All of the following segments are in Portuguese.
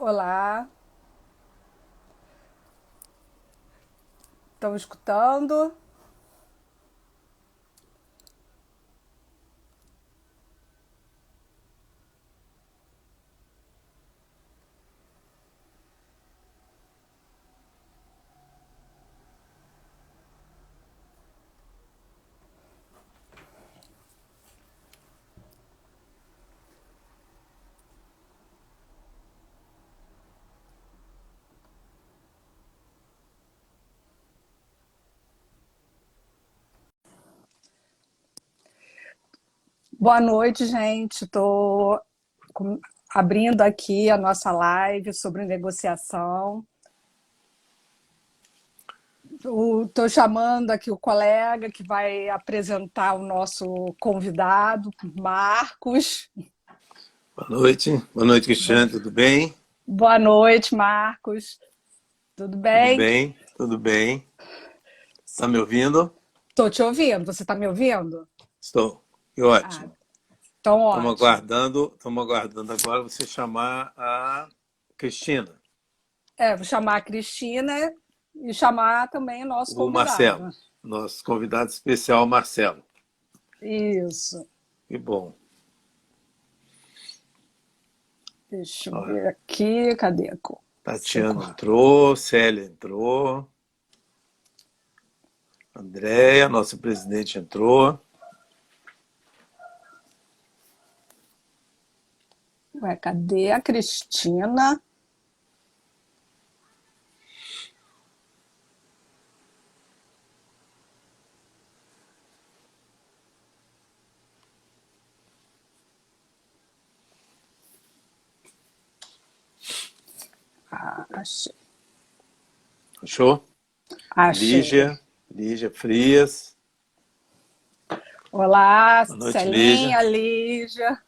Olá, estão escutando? Boa noite, gente. Estou abrindo aqui a nossa live sobre negociação. Estou chamando aqui o colega que vai apresentar o nosso convidado, Marcos. Boa noite, Cristiano, tudo bem? Boa noite, Marcos. Tudo Tudo bem? bem, tudo bem. Está me ouvindo? Estou te ouvindo. Você está me ouvindo? Estou. Que Ah, ótimo. então ótimo. Estamos aguardando agora você chamar a Cristina, Vou chamar a Cristina e chamar também o nosso o convidado. Marcelo, nosso convidado especial, Marcelo. Isso. Que bom. Deixa eu Olha, ver aqui. Cadê a cor? Tatiana entrou, Célia entrou, Andréia, nosso presidente entrou. Ué, cadê a Cristina? Ah, achei. Achou? Achei. Lígia Frias. Olá, Boa noite, Lígia. Celinha, Lígia.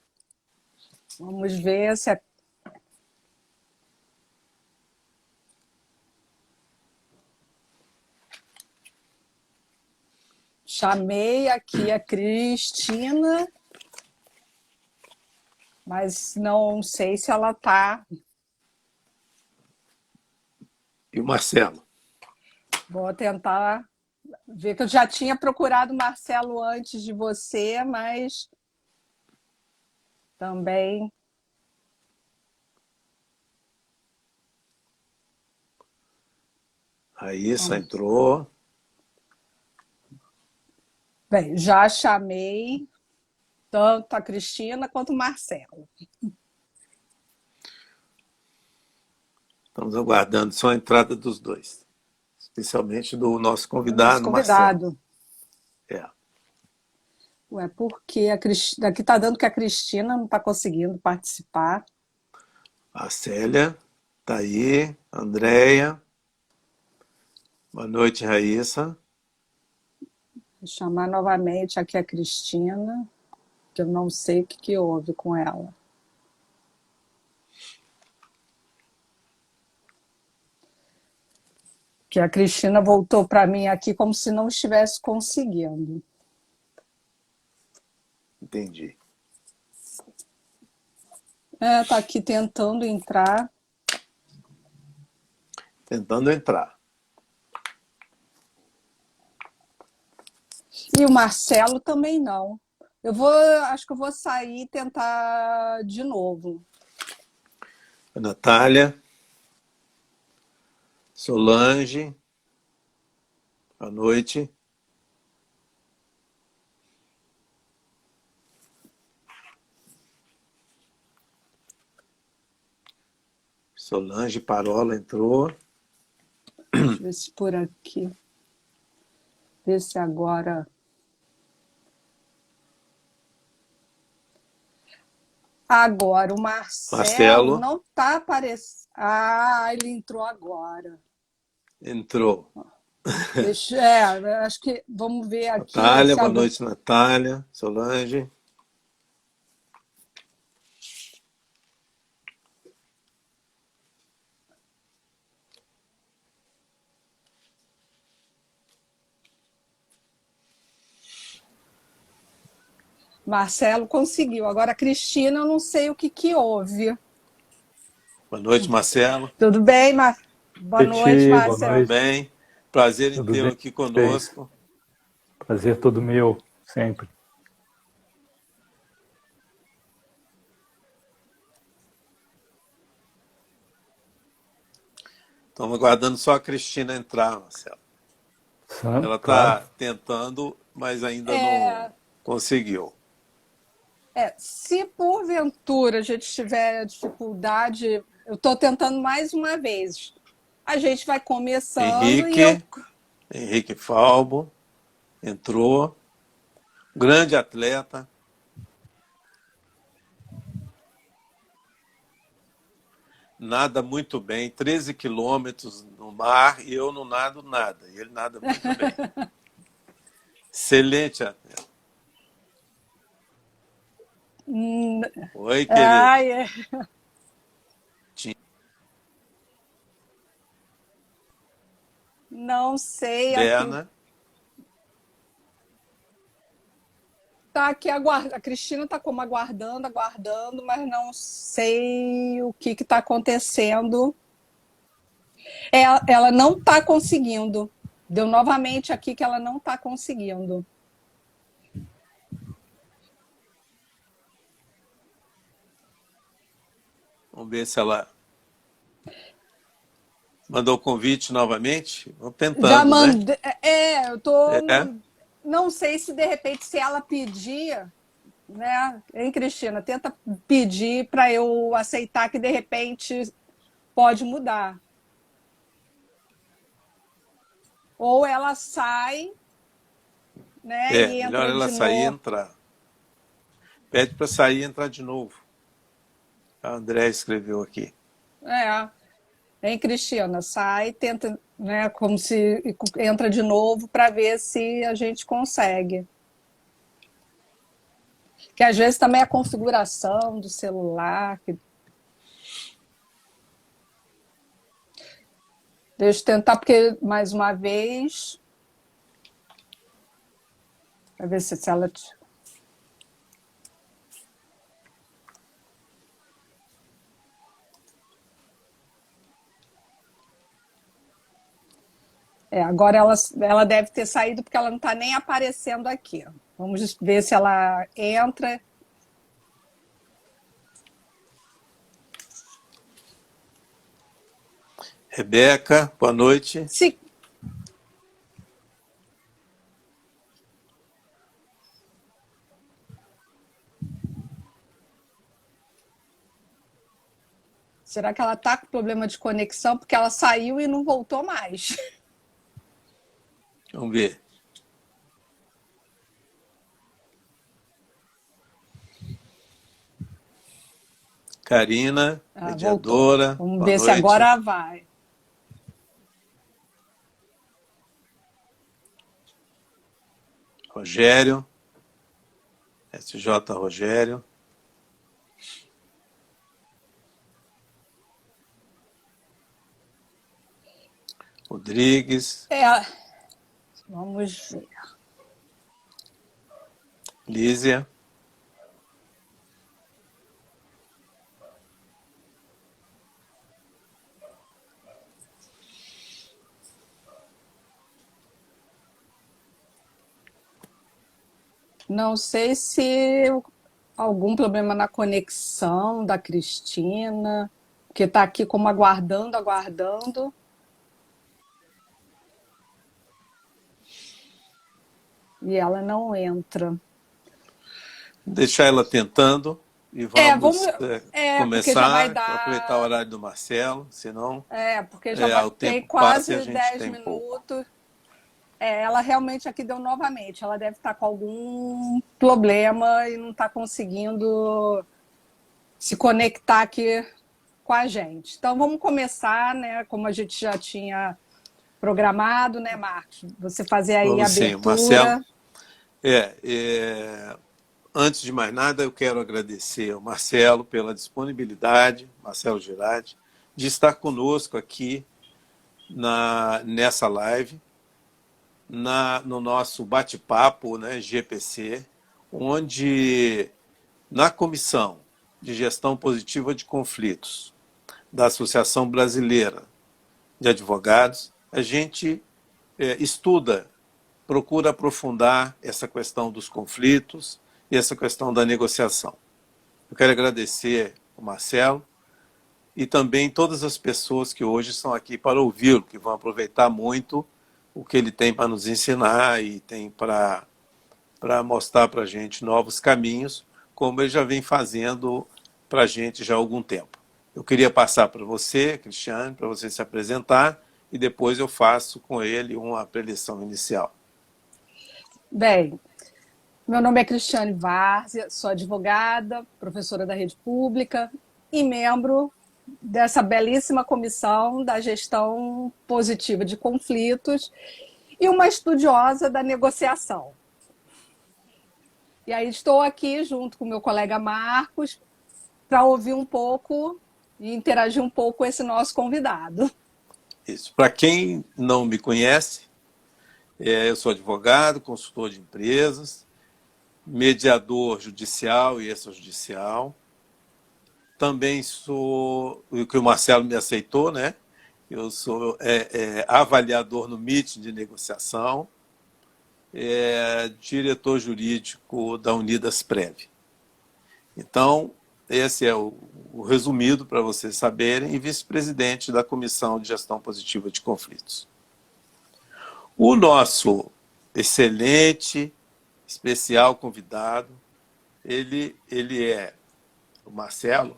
Vamos ver se é... Chamei aqui a Cristina, mas não sei se ela está. E o Marcelo. Vou tentar ver que eu já tinha procurado o Marcelo antes de você, mas também. Raíssa entrou. Bem, já chamei tanto a Cristina quanto o Marcelo. Estamos aguardando só a entrada dos dois, especialmente do nosso O nosso convidado, Marcelo. convidado. É. Ué, porque a Cristina, aqui está dando que a Cristina não está conseguindo participar. A Célia está aí, a Andréia. Boa noite, Raíssa. Vou chamar novamente aqui a Cristina, que eu não sei o que houve com ela. Que a Cristina voltou para mim aqui como se não estivesse conseguindo. Entendi. Está aqui tentando entrar. Tentando entrar. E o Marcelo também não. Acho que eu vou sair e tentar de novo. A Natália. Solange. Boa noite. Solange Parola entrou. Deixa eu ver se por aqui. Ver se agora. Agora, o Marcelo Marcelo não está aparecendo. Ah, ele entrou agora. entrou. Acho que vamos ver aqui Natália, se boa agora. noite, Natália. Solange. Marcelo conseguiu. Agora, a Cristina, eu não sei o que houve. Boa noite, Marcelo. Tudo bem, Boa noite, Noite, boa Tudo Márcia. noite, bem? Prazer em tudo tê-lo bem aqui com vocês? conosco. Prazer todo meu, sempre. Estamos aguardando só a Cristina entrar, Marcelo. Ela Claro. está tentando, mas ainda não É, conseguiu. se porventura a gente tiver dificuldade, eu estou tentando mais uma vez. A gente vai começando e eu. Henrique Falbo entrou, grande atleta, nada muito bem, 13 quilômetros no mar e eu não nado nada. E ele nada muito bem. Excelente atleta. Oi, querido. Ai, não sei aqui. Berna, Tá aqui aguardando. A Cristina está como aguardando, aguardando, mas não sei o que está acontecendo. Ela não está conseguindo. Deu novamente aqui que ela não está conseguindo. vamos ver se ela mandou o convite novamente. Vamos Já tentando, né? mandei. Eu tô. É. Não sei se de repente, se ela pedir, né? Hein, Cristina? Tenta pedir para eu aceitar que de repente pode mudar. Ou ela sai, né? E Melhor entra ela de sair e novo. entrar. Pede para sair e entrar de novo. A André escreveu aqui. É. Hein, Cristina? Sai, tenta, né? Como se entra de novo para ver se a gente consegue. Que às vezes também a configuração do celular. Deixa eu tentar, porque mais uma vez. Para ver se ela. Agora ela deve ter saído porque ela não está nem aparecendo aqui. Vamos ver se ela entra. Rebeca, boa noite. Se... Será que ela está com problema de conexão? Porque ela saiu e não voltou mais. Vamos ver. Karina, Voltou. mediadora, Vamos boa ver se noite. agora vai. Rogério, SJ Rogério. Rodrigues, Vamos ver. Lízia. Não sei se algum problema na conexão da Cristina, que está aqui como aguardando, aguardando. E ela não entra. Deixar ela tentando e Vamos. vamos Porque já vai começar, aproveitar o dar. horário do Marcelo, senão Porque já vai o ter tempo passa e a quase gente 10 tem pouco. minutos. Ela realmente aqui deu novamente. Ela deve estar com algum problema e não está conseguindo se conectar aqui com a gente. Então vamos começar, né? Como a gente já tinha programado, né, Marcos? Você fazer aí a Vamos sim, Marcelo. abertura. Antes de mais nada, eu quero agradecer ao Marcelo pela disponibilidade, Marcelo Girardi, de estar conosco aqui nessa live, no nosso bate-papo, né, GPC, onde na Comissão de Gestão Positiva de Conflitos da Associação Brasileira de Advogados, a gente estuda, procura aprofundar essa questão dos conflitos e essa questão da negociação. Eu quero agradecer ao Marcelo e também todas as pessoas que hoje estão aqui para ouvi-lo, que vão aproveitar muito o que ele tem para nos ensinar e tem para mostrar para a gente novos caminhos, como ele já vem fazendo para a gente já há algum tempo. Eu queria passar para você, Cristiane, para você se apresentar, e depois eu faço com ele uma preleção inicial. Bem, meu nome é Cristiane Várzea, sou advogada, professora da rede pública e membro dessa belíssima comissão da gestão positiva de conflitos e uma estudiosa da negociação. E aí estou aqui junto com meu colega Marcos para ouvir um pouco e interagir um pouco com esse nosso convidado. Isso. Para quem não me conhece, eu sou advogado, consultor de empresas, mediador judicial e extrajudicial. Também sou, o que o Marcelo me aceitou, né? Eu sou avaliador no meeting de negociação, diretor jurídico da Unidas Prev. Então, esse é o resumido para vocês saberem, e vice-presidente da Comissão de Gestão Positiva de Conflitos. O nosso excelente, especial convidado, ele é o Marcelo,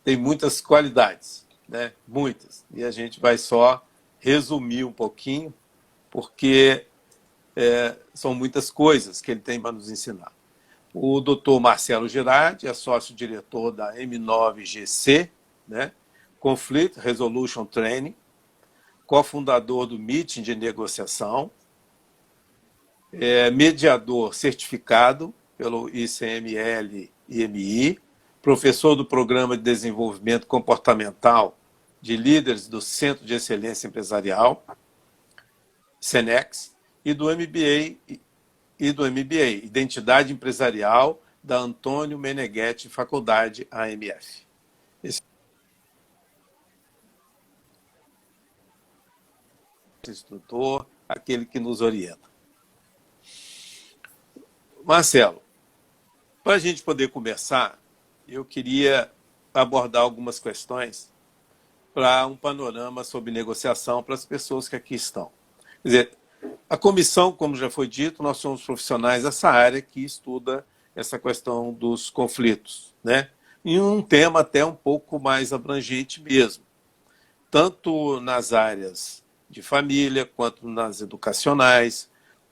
tem muitas qualidades, né? Muitas, e a gente vai só resumir um pouquinho, porque são muitas coisas que ele tem para nos ensinar. O doutor Marcelo Girardi é sócio-diretor da M9GC, né? Conflict Resolution Training, cofundador do Meeting de Negociação, mediador certificado pelo ICML-IMI, professor do Programa de Desenvolvimento Comportamental de Líderes do Centro de Excelência Empresarial, SENEX, e do MBA, Identidade Empresarial, da Antônio Meneghetti, Faculdade AMF. Esse instrutor, aquele que nos orienta. Marcelo, para a gente poder começar, eu queria abordar algumas questões para um panorama sobre negociação para as pessoas que aqui estão. Quer dizer, a comissão, como já foi dito, nós somos profissionais dessa área que estuda essa questão dos conflitos, né? E um tema até um pouco mais abrangente mesmo, tanto nas áreas de família, quanto nas educacionais,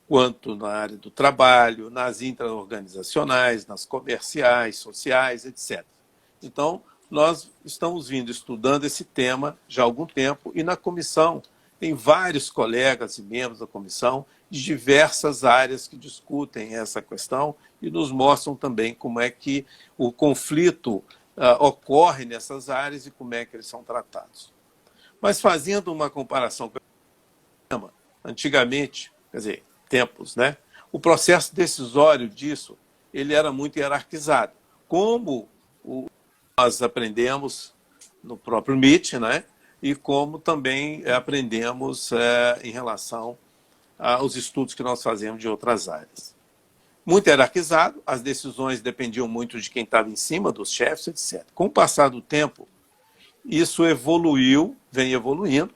quanto na área do trabalho, nas intraorganizacionais, nas comerciais, sociais, etc. Então, nós estamos estudando esse tema já há algum tempo, e na comissão tem vários colegas e membros da comissão de diversas áreas que discutem essa questão e nos mostram também como é que o conflito ocorre nessas áreas e como é que eles são tratados. Mas fazendo uma comparação com o tema, antigamente, quer dizer, tempos, né? O processo decisório disso, ele era muito hierarquizado. Como nós aprendemos no próprio MIT, né? E como também aprendemos em relação aos estudos que nós fazemos de outras áreas. Muito hierarquizado, as decisões dependiam muito de quem estava em cima, dos chefes, etc. Com o passar do tempo, isso evoluiu, vem evoluindo,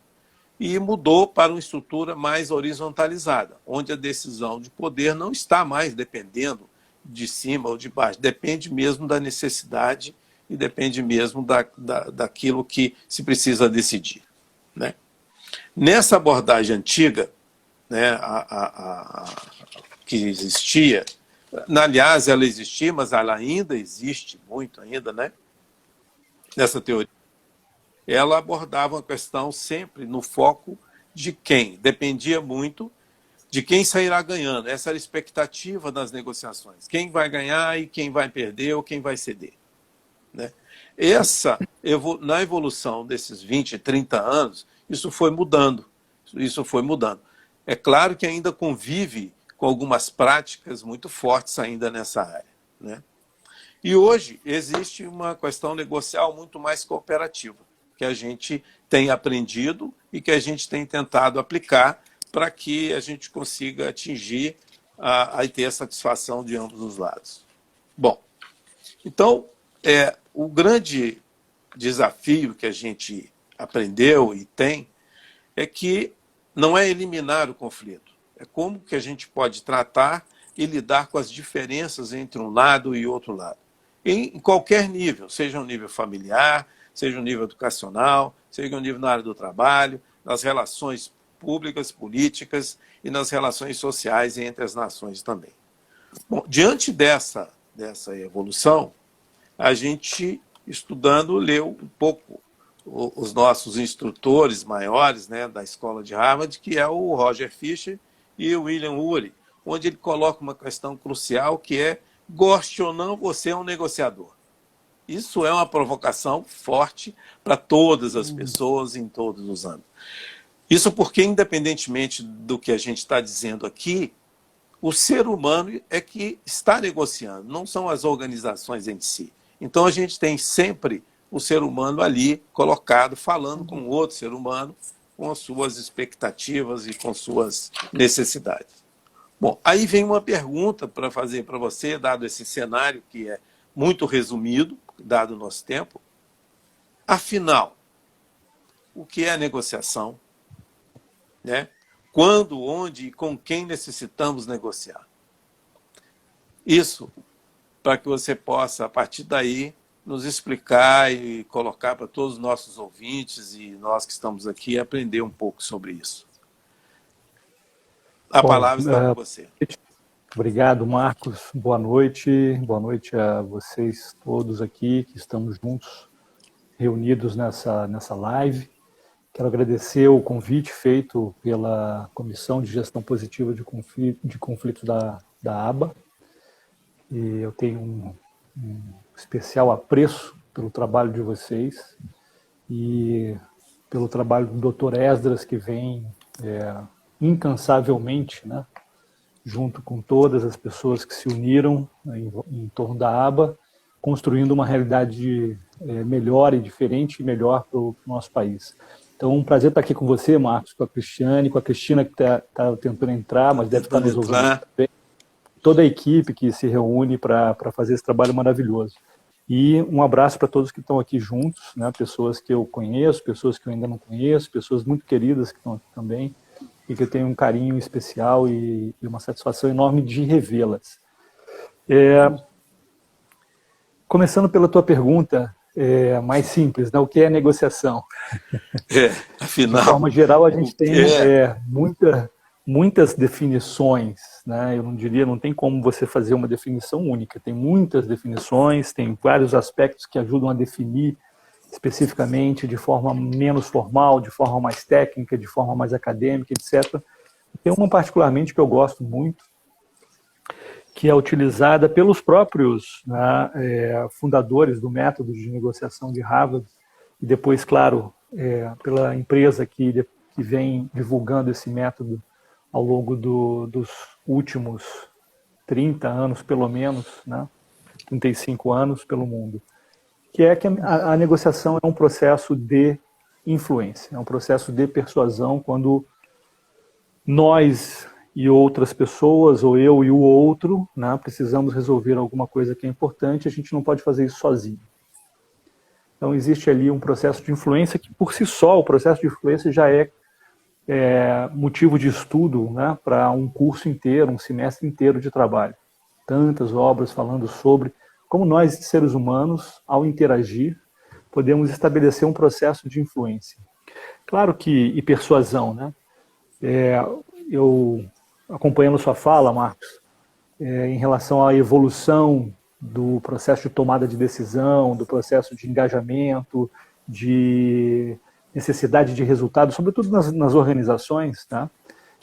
e mudou para uma estrutura mais horizontalizada, onde a decisão de poder não está mais dependendo de cima ou de baixo, depende mesmo da necessidade e depende mesmo daquilo que se precisa decidir, né? Nessa abordagem antiga, né, que existia, aliás, ela existia, mas ela ainda existe muito ainda, né? Nessa teoria, ela abordava a questão sempre no foco de quem dependia muito de quem sairá ganhando. Essa era a expectativa das negociações. Quem vai ganhar e quem vai perder ou quem vai ceder, né? Na evolução desses 20, 30 anos, isso foi mudando. É claro que ainda convive com algumas práticas muito fortes ainda nessa área, né? E hoje existe uma questão negocial muito mais cooperativa, que a gente tem aprendido e que a gente tem tentado aplicar para que a gente consiga atingir e ter a satisfação de ambos os lados. Bom, então, o grande desafio que a gente aprendeu e tem é que não é eliminar o conflito, é como que a gente pode tratar e lidar com as diferenças entre um lado e outro lado. Em qualquer nível, seja um nível familiar, seja um nível educacional, seja um nível na área do trabalho, nas relações públicas, políticas e nas relações sociais entre as nações também. Bom, diante dessa evolução, a gente, estudando, leu um pouco os nossos instrutores maiores, né, da escola de Harvard, que é o Roger Fisher e o William Ury, onde ele coloca uma questão crucial que é: goste ou não, você é um negociador. Isso é uma provocação forte para todas as pessoas em todos os âmbitos. Isso porque, independentemente do que a gente está dizendo aqui, o ser humano é que está negociando, não são as organizações em si. Então, a gente tem sempre o ser humano ali colocado, falando com outro ser humano, com as suas expectativas e com suas necessidades. Bom, aí vem uma pergunta para fazer para você, dado esse cenário que é muito resumido, dado o nosso tempo. Afinal, o que é a negociação? Né? Quando, onde e com quem necessitamos negociar? Isso para que você possa, a partir daí, nos explicar e colocar para todos os nossos ouvintes e nós que estamos aqui aprender um pouco sobre isso. A palavra está com você. Obrigado, Marcos. Boa noite. Boa noite a vocês todos aqui que estamos juntos, reunidos nessa live. Quero agradecer o convite feito pela Comissão de Gestão Positiva de Conflitos da ABA. E eu tenho um especial apreço pelo trabalho de vocês e pelo trabalho do Dr. Esdras, que vem incansavelmente, né, junto com todas as pessoas que se uniram em torno da ABA, construindo uma realidade melhor e diferente e melhor para o nosso país. Então, um prazer estar aqui com você, Marcos, com a Cristiane, com a Cristina, que está tentando entrar, mas deve estar nos ouvindo também. Toda a equipe que se reúne para fazer esse trabalho maravilhoso. E um abraço para todos que estão aqui juntos, né? Pessoas que eu conheço, pessoas que eu ainda não conheço, pessoas muito queridas que estão aqui também, e que eu tenho um carinho especial e uma satisfação enorme de revê-las. Começando pela tua pergunta, mais simples, né? O que é negociação? Afinal, de forma geral, a gente tem muitas definições, né? Eu não diria, não tem como você fazer uma definição única. Tem muitas definições, tem vários aspectos que ajudam a definir especificamente, de forma menos formal, de forma mais técnica, de forma mais acadêmica, etc. Tem uma particularmente que eu gosto muito, que é utilizada pelos próprios, né, fundadores do método de negociação de Harvard, e depois, claro, pela empresa que vem divulgando esse método ao longo dos últimos 30 anos, pelo menos, né, 35 anos pelo mundo, que é que a negociação é um processo de influência, é um processo de persuasão, quando nós e outras pessoas, ou eu e o outro, né, precisamos resolver alguma coisa que é importante, a gente não pode fazer isso sozinho. Então existe ali um processo de influência que, por si só, o processo de influência já é motivo de estudo, né, para um curso inteiro, um semestre inteiro de trabalho. Tantas obras falando sobre como nós, seres humanos, ao interagir, podemos estabelecer um processo de influência. Claro que, e persuasão, né? Eu, acompanhando sua fala, Marcos, em relação à evolução do processo de tomada de decisão, do processo de engajamento, de necessidade de resultado, sobretudo nas organizações, tá?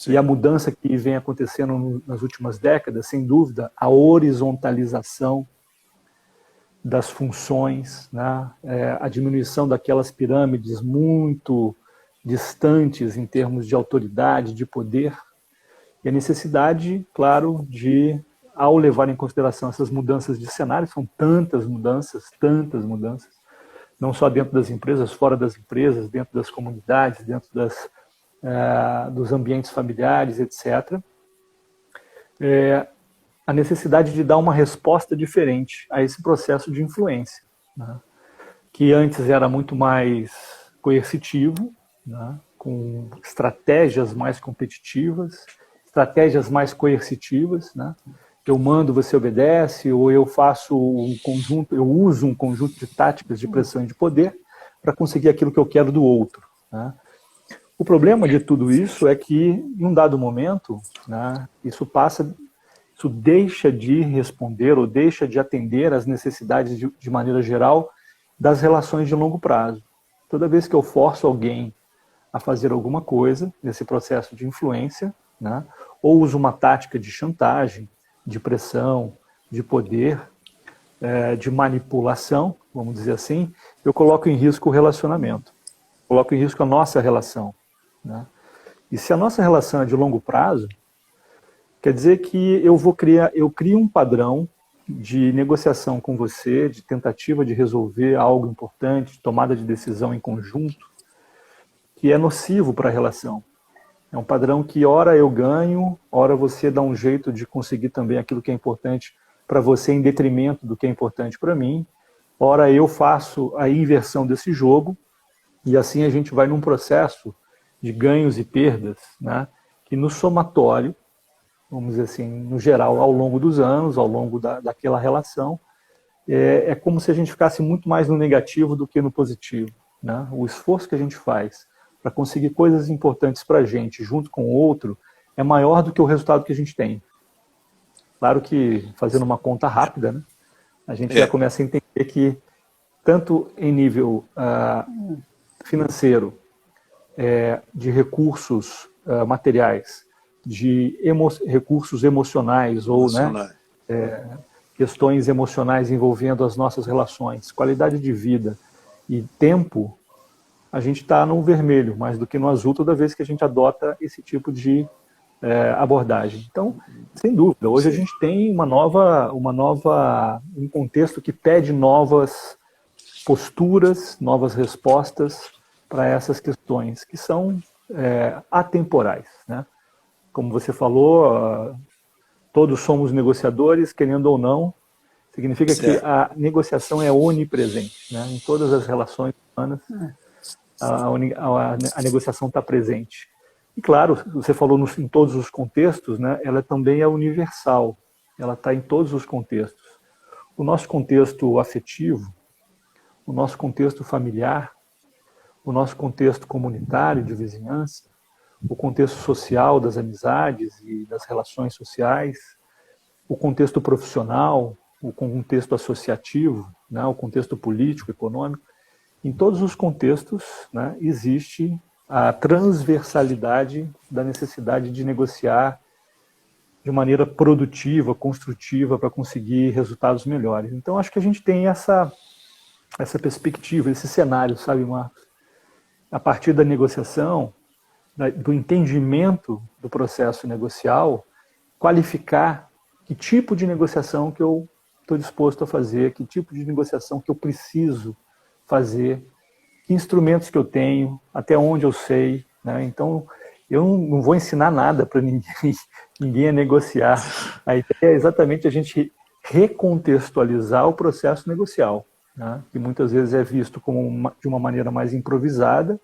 E a mudança que vem acontecendo nas últimas décadas, sem dúvida, a horizontalização das funções, né? A diminuição daquelas pirâmides muito distantes em termos de autoridade, de poder, e a necessidade, claro, de, ao levar em consideração essas mudanças de cenário, são tantas mudanças, não só dentro das empresas, fora das empresas, dentro das comunidades, dentro dos ambientes familiares, etc. A necessidade de dar uma resposta diferente a esse processo de influência, né? Que antes era muito mais coercitivo, né? Com estratégias mais competitivas, estratégias mais coercitivas, né? Eu mando, você obedece, ou eu uso um conjunto de táticas de pressão e de poder para conseguir aquilo que eu quero do outro, né? O problema de tudo isso é que, em um dado momento, né, isso deixa de responder ou deixa de atender às necessidades de maneira geral das relações de longo prazo. Toda vez que eu forço alguém a fazer alguma coisa nesse processo de influência, né, ou uso uma tática de chantagem, de pressão, de poder, de manipulação, vamos dizer assim, eu coloco em risco o relacionamento, coloco em risco a nossa relação, né? E se a nossa relação é de longo prazo, quer dizer que eu crio um padrão de negociação com você, de tentativa de resolver algo importante, de tomada de decisão em conjunto, que é nocivo para a relação. É um padrão que ora eu ganho, ora você dá um jeito de conseguir também aquilo que é importante para você em detrimento do que é importante para mim, ora eu faço a inversão desse jogo, e assim a gente vai num processo de ganhos e perdas, né, que no somatório, vamos dizer assim, no geral, ao longo dos anos, ao longo daquela relação, é como se a gente ficasse muito mais no negativo do que no positivo, né? O esforço que a gente faz para conseguir coisas importantes para a gente, junto com o outro, é maior do que o resultado que a gente tem. Claro que, fazendo uma conta rápida, né, a gente já começa a entender que, tanto em nível financeiro, de recursos materiais, de recursos emocionais ou, né, questões emocionais envolvendo as nossas relações, qualidade de vida e tempo, a gente está no vermelho mais do que no azul toda vez que a gente adota esse tipo de abordagem. Então, sem dúvida, hoje a gente tem um contexto que pede novas posturas, novas respostas para essas questões que são atemporais, né? Como você falou, todos somos negociadores, querendo ou não, significa que a negociação é onipresente, né? Em todas as relações humanas, a negociação está presente. E claro, você falou em todos os contextos, né? Ela também é universal, ela está em todos os contextos. O nosso contexto afetivo, o nosso contexto familiar, o nosso contexto comunitário de vizinhança, o contexto social das amizades e das relações sociais, o contexto profissional, o contexto associativo, né, o contexto político, econômico. Em todos os contextos, né, existe a transversalidade da necessidade de negociar de maneira produtiva, construtiva, para conseguir resultados melhores. Então, acho que a gente tem essa perspectiva, esse cenário, sabe, Marcos? A partir da negociação, do entendimento do processo negocial, qualificar que tipo de negociação que eu estou disposto a fazer, que tipo de negociação que eu preciso fazer, que instrumentos que eu tenho, até onde eu sei, né? Então, eu não vou ensinar nada para ninguém a negociar. A ideia é exatamente a gente recontextualizar o processo negocial, né? Que muitas vezes é visto de uma maneira mais improvisada,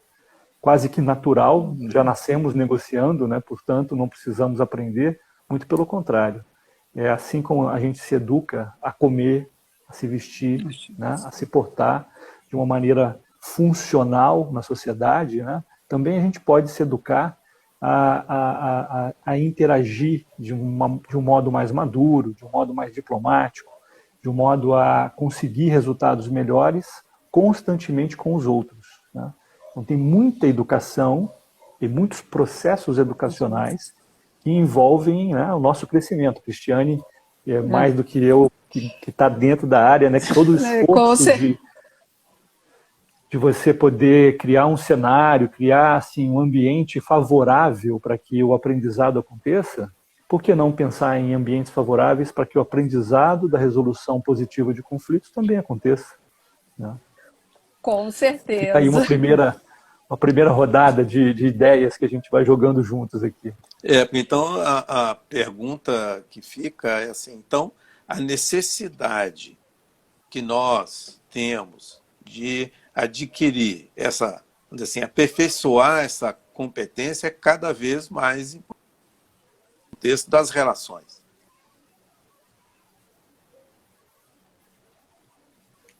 quase que natural, já nascemos negociando, né? Portanto, não precisamos aprender, muito pelo contrário. É assim como a gente se educa a comer, a se vestir, né? A se portar de uma maneira funcional na sociedade, né? Também a gente pode se educar a interagir de um modo mais maduro, de um modo mais diplomático, de um modo a conseguir resultados melhores constantemente com os outros, né? Então tem muita educação, tem muitos processos educacionais que envolvem, né, o nosso crescimento. Cristiane é mais do que eu, que está dentro da área, né, que todo o esforço de você poder criar um cenário, criar assim, um ambiente favorável para que o aprendizado aconteça. Por que não pensar em ambientes favoráveis para que o aprendizado da resolução positiva de conflitos também aconteça, né? Com Fica aí certeza. uma primeira rodada de ideias que a gente vai jogando juntos aqui. Então, a pergunta que fica é assim, então, a necessidade que nós temos de adquirir essa, vamos dizer assim, aperfeiçoar essa competência é cada vez mais importante no contexto das relações.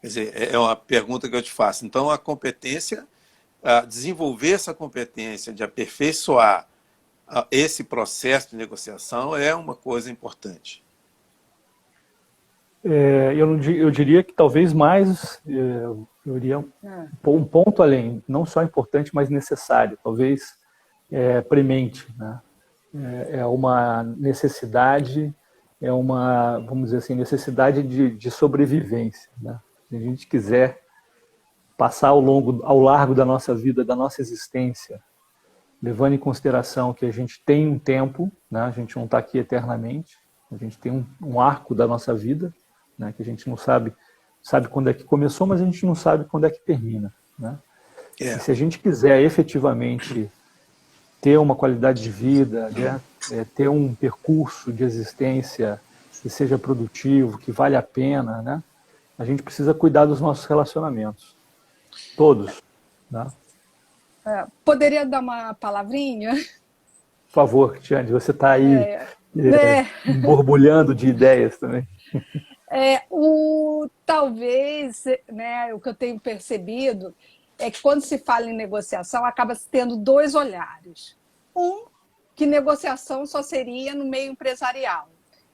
Quer dizer, é uma pergunta que eu te faço. Então, a competência, desenvolver essa competência de aperfeiçoar esse processo de negociação é uma coisa importante. Eu diria que talvez mais, eu iria um ponto além, não só importante, mas necessário, talvez premente, né? É uma necessidade, vamos dizer assim, necessidade de sobrevivência, né? Se a gente quiser passar ao largo da nossa vida, da nossa existência, levando em consideração que a gente tem um tempo, né? A gente não está aqui eternamente, a gente tem um arco da nossa vida, né? Que a gente não sabe quando é que começou, mas a gente não sabe quando é que termina, né? E se a gente quiser efetivamente ter uma qualidade de vida, né? Ter um percurso de existência que seja produtivo, que vale a pena, né? A gente precisa cuidar dos nossos relacionamentos. Todos. Né? Poderia dar uma palavrinha? Por favor, Tiane, você está aí Né? borbulhando de ideias também. Talvez, né, o que eu tenho percebido é que quando se fala em negociação, acaba se tendo dois olhares. Um, que negociação só seria no meio empresarial.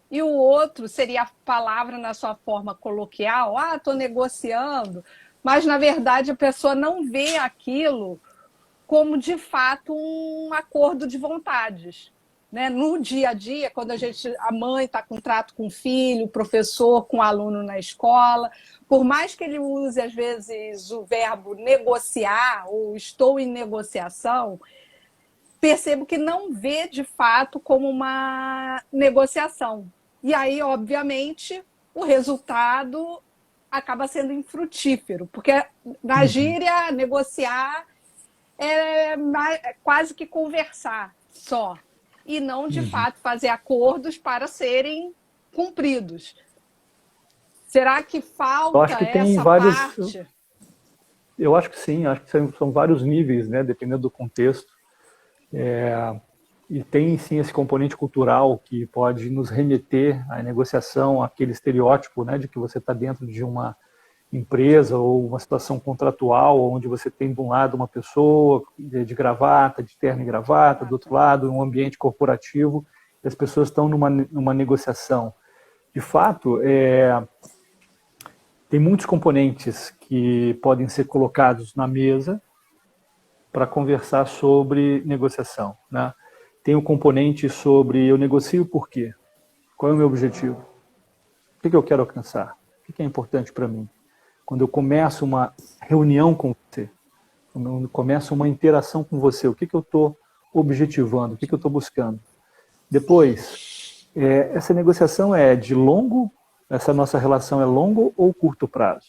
E o outro seria a palavra na sua forma coloquial, estou negociando, mas, na verdade, a pessoa não vê aquilo como, de fato, um acordo de vontades. Né? No dia a dia, quando a mãe está com trato com o filho, o professor com o aluno na escola, por mais que ele use, às vezes, o verbo negociar ou estou em negociação, percebo que não vê, de fato, como uma negociação. E aí, obviamente, o resultado acaba sendo infrutífero, porque na gíria, negociar é quase que conversar só, e não, de fato, fazer acordos para serem cumpridos. Será que falta essa parte? Eu acho que sim, acho que são vários níveis, né, dependendo do contexto. E tem sim esse componente cultural que pode nos remeter à negociação, aquele estereótipo, né, de que você está dentro de uma empresa ou uma situação contratual, onde você tem de um lado uma pessoa de gravata, de terno e gravata, do outro lado um ambiente corporativo, e as pessoas estão numa negociação. De fato, tem muitos componentes que podem ser colocados na mesa para conversar sobre negociação, né? Tem o componente sobre eu negocio por quê? Qual é o meu objetivo? O que eu quero alcançar? O que é importante para mim? Quando eu começo uma reunião com você, quando eu começo uma interação com você, o que eu estou objetivando? O que eu estou buscando? Depois, essa negociação essa nossa relação é longo ou curto prazo?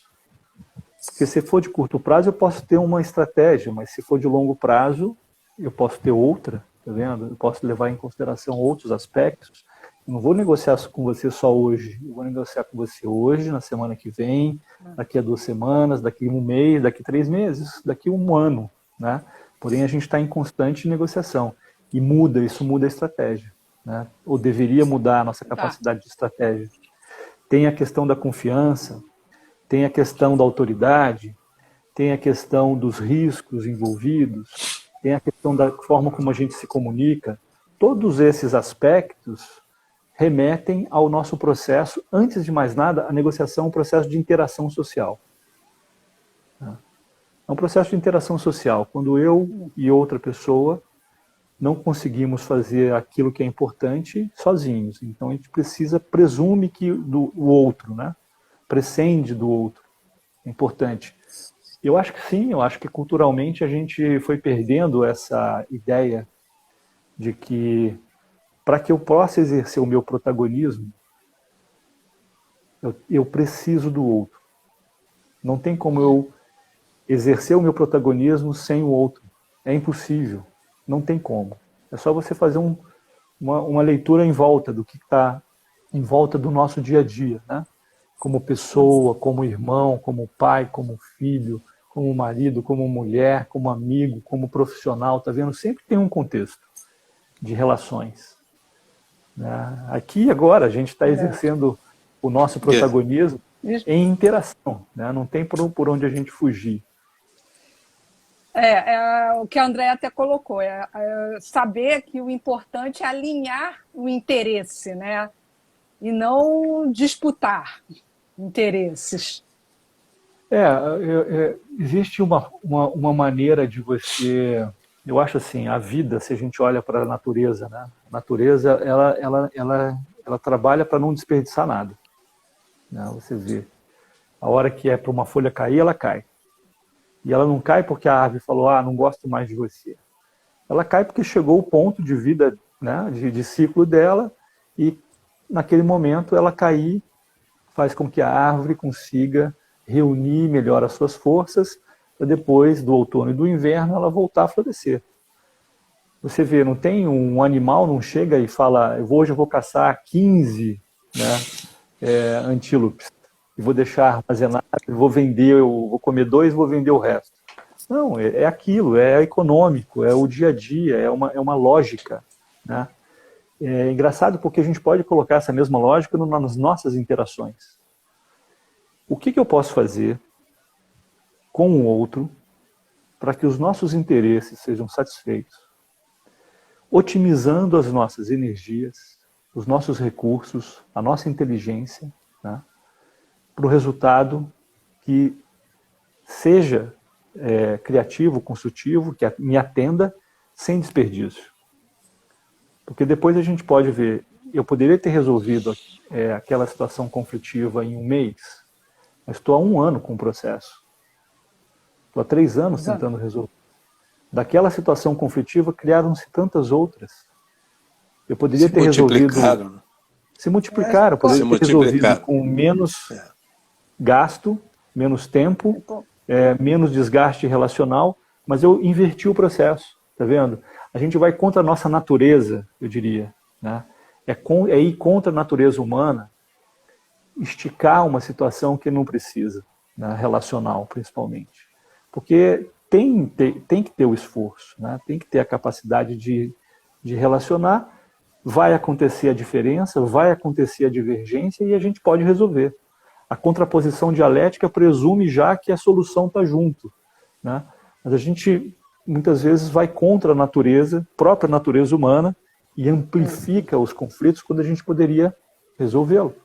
Porque se for de curto prazo, eu posso ter uma estratégia, mas se for de longo prazo, eu posso ter outra, tá vendo? Eu posso levar em consideração outros aspectos. Eu não vou negociar com você só hoje, eu vou negociar com você hoje, na semana que vem, daqui a 2 semanas, daqui a 1 mês, daqui a 3 meses, daqui a 1 ano, né? Porém, a gente está em constante negociação e isso muda a estratégia, né? Ou deveria mudar a nossa capacidade de estratégia. Tem a questão da confiança, tem a questão da autoridade, tem a questão dos riscos envolvidos, tem a questão da forma como a gente se comunica. Todos esses aspectos remetem ao nosso processo, antes de mais nada, a negociação é um processo de interação social. É um processo de interação social, quando eu e outra pessoa não conseguimos fazer aquilo que é importante sozinhos. Então a gente presume que o outro, né? Prescinde do outro. É importante. Eu acho que sim, eu acho que culturalmente a gente foi perdendo essa ideia de que para que eu possa exercer o meu protagonismo, eu preciso do outro. Não tem como eu exercer o meu protagonismo sem o outro. É impossível, não tem como. É só você fazer uma leitura em volta do que está em volta do nosso dia a dia, né? Como pessoa, como irmão, como pai, como filho, como marido, como mulher, como amigo, como profissional, tá vendo? Sempre tem um contexto de relações, né? Aqui agora a gente está exercendo o nosso protagonismo em interação, né? Não tem por onde a gente fugir. É o que a Andréa até colocou, saber que o importante é alinhar o interesse, né? E não disputar interesses. Existe uma maneira de você... Eu acho assim, a vida, se a gente olha para a natureza, né? A natureza, ela trabalha para não desperdiçar nada, né? Você vê, a hora que é para uma folha cair, ela cai. E ela não cai porque a árvore falou, não gosto mais de você. Ela cai porque chegou o ponto de vida, né, de ciclo dela, e naquele momento ela cair faz com que a árvore consiga reunir melhor as suas forças, para depois do outono e do inverno ela voltar a florescer. Você vê, não tem um animal, não chega e fala, hoje eu vou caçar 15, né, antílopes, e vou deixar armazenado, vou vender, eu vou comer 2 e vou vender o resto. Não, é aquilo, é econômico, é o dia a dia, é uma lógica, né? É engraçado porque a gente pode colocar essa mesma lógica nas nossas interações. O que eu posso fazer com o outro para que os nossos interesses sejam satisfeitos, otimizando as nossas energias, os nossos recursos, a nossa inteligência, né, para o resultado que seja criativo, construtivo, que me atenda sem desperdício. Porque depois a gente pode ver, eu poderia ter resolvido aquela situação conflitiva em 1 mês, mas estou há 1 ano com o processo. Estou há 3 anos tentando resolver. Daquela situação conflitiva criaram-se tantas outras. Eu poderia ter resolvido... Se multiplicaram. Poderia ter resolvido com menos gasto, menos tempo, menos desgaste relacional, mas eu inverti o processo, tá vendo? A gente vai contra a nossa natureza, eu diria, né? É ir contra a natureza humana, esticar uma situação que não precisa, né? Relacional, principalmente. Porque tem que ter o esforço, né? Tem que ter a capacidade de relacionar, vai acontecer a diferença, vai acontecer a divergência e a gente pode resolver. A contraposição dialética presume já que a solução está junto, né? Mas a gente muitas vezes vai contra a natureza, própria natureza humana, e amplifica os conflitos quando a gente poderia resolvê-lo.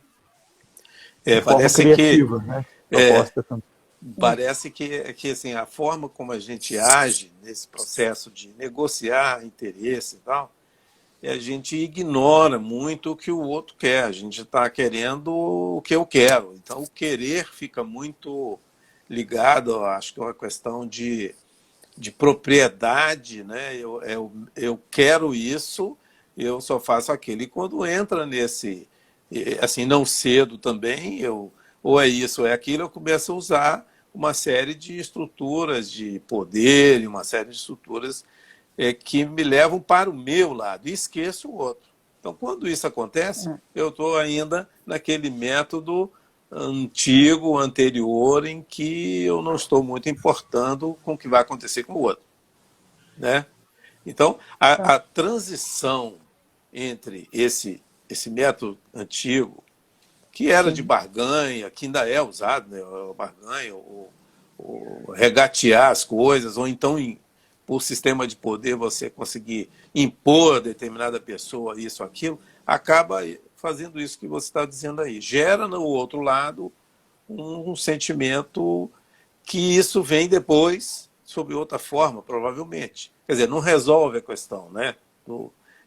De forma criativa, né? Proposta também. Parece que assim, a forma como a gente age nesse processo de negociar interesse e tal, a gente ignora muito o que o outro quer. A gente está querendo o que eu quero. Então, o querer fica muito ligado, acho que é uma questão de propriedade, né? Eu quero isso, eu só faço aquilo. E quando entra nesse, assim, não cedo também, ou é isso ou é aquilo, eu começo a usar uma série de estruturas de poder, uma série de estruturas que me levam para o meu lado e esqueço o outro. Então, quando isso acontece, eu estou ainda naquele método antigo, anterior, em que eu não estou muito importando com o que vai acontecer com o outro, né? Então, a transição entre esse método antigo, que era de barganha, que ainda é usado, né? O barganha, o regatear as coisas, ou então, por sistema de poder, você conseguir impor a determinada pessoa isso ou aquilo, acaba fazendo isso que você está dizendo aí. Gera no outro lado um sentimento que isso vem depois sob outra forma, provavelmente. Quer dizer, não resolve a questão, né?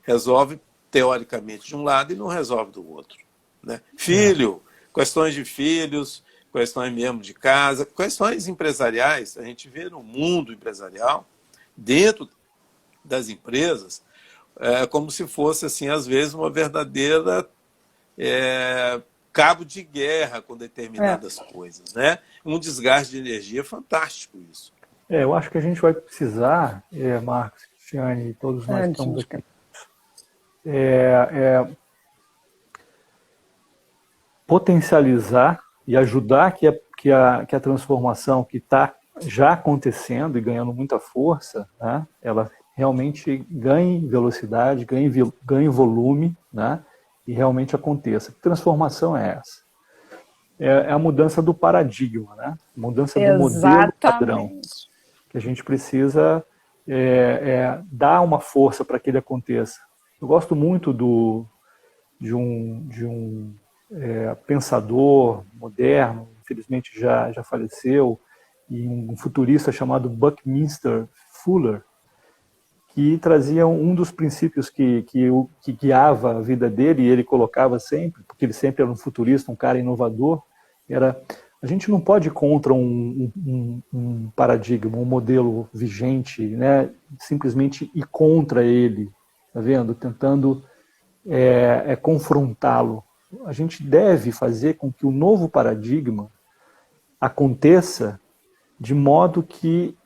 Resolve teoricamente de um lado e não resolve do outro, né? Filho, questões de filhos, questões mesmo de casa, questões empresariais, a gente vê no mundo empresarial, dentro das empresas, como se fosse, assim, às vezes, uma verdadeira cabo de guerra com determinadas coisas, né? Um desgaste de energia fantástico isso. Eu acho que a gente vai precisar, Marcos, Cristiane e todos nós que estamos aqui, potencializar e ajudar que a transformação que está já acontecendo e ganhando muita força, né, ela realmente ganhe velocidade, ganhe volume, né, e realmente aconteça. Que transformação é essa? É a mudança do paradigma, né? Mudança do modelo padrão. Que a gente precisa dar uma força para que ele aconteça. Eu gosto muito de um pensador moderno, infelizmente já faleceu, e um futurista chamado Buckminster Fuller, que trazia um dos princípios que guiava a vida dele, e ele colocava sempre, porque ele sempre era um futurista, um cara inovador, era: a gente não pode ir contra um paradigma, um modelo vigente, né? Simplesmente ir contra ele, tá vendo? Tentando confrontá-lo. A gente deve fazer com que o novo paradigma aconteça de modo que